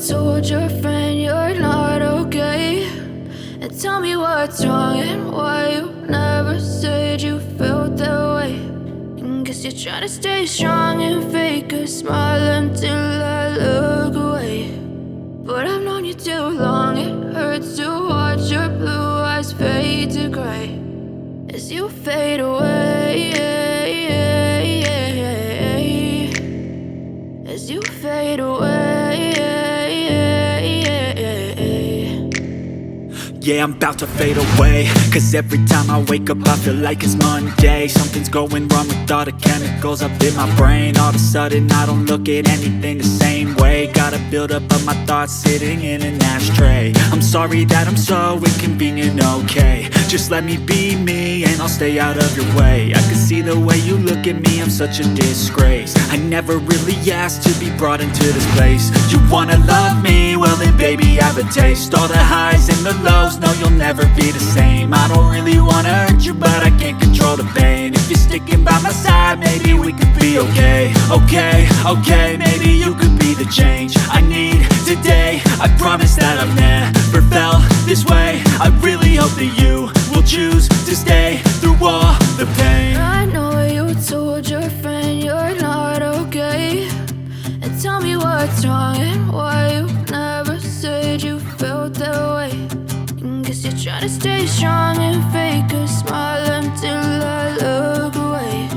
told your friend you're not okay, and tell me what's wrong and why you never said you felt that way. And guess you're trying to stay strong and fake a smile until I look away. But I've known you too long, it hurts to watch your blue eyes fade to gray as you fade away, as you fade away. Yeah, I'm about to fade away, cause every time I wake up I feel like it's Monday. Something's going wrong with all the chemicals up in my brain. All of a sudden I don't look at anything the same way. Got a buildup of my thoughts sitting in an ashtray. I'm sorry that I'm so inconvenient, okay. Just let me be me and I'll stay out of your way. I can see the way you look at me, I'm such a disgrace. I never really asked to be brought into this place. You wanna love me? Well then baby I have a taste. All the highs and the lows, no you'll never be the same. I don't really wanna hurt you but I can't control the pain. If you're sticking by my side maybe we could be okay. Okay, maybe you could be the change I need today. I promise that I've never felt this way. I really hope that you will choose to stay through all the pain. I know you told your friend you're not okay, and tell me what's wrong and why you never said you felt that way. And guess you're trying to stay strong and fake a smile until I look away.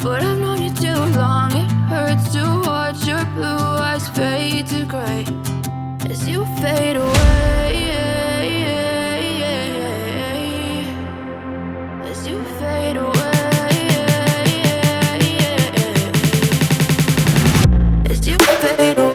But I've known you too long, it hurts to watch your blue eyes fade to gray as you fade away, as you fade away, as you fade away.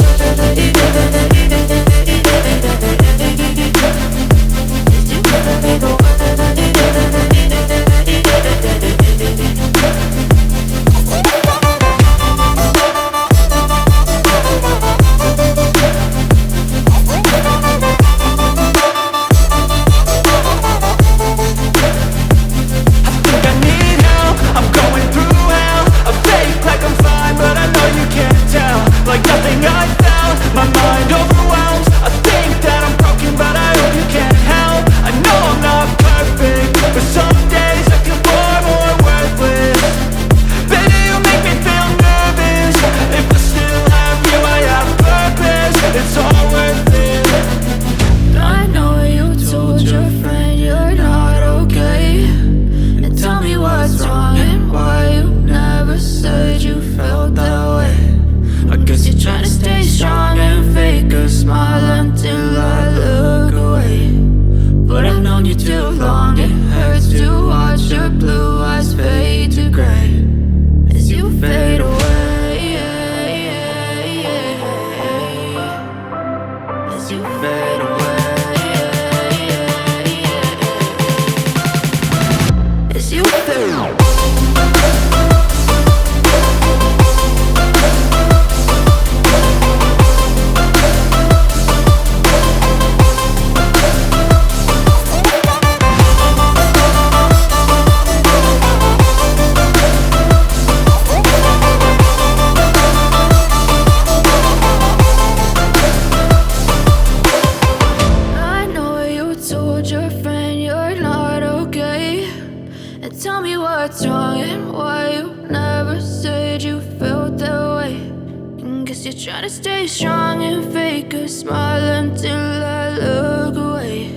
You're trying to stay strong and fake a smile until I look away.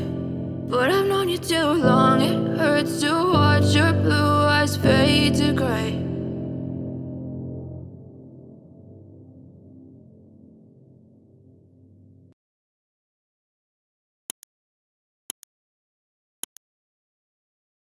But I've known you too long, it hurts to watch your blue eyes fade to gray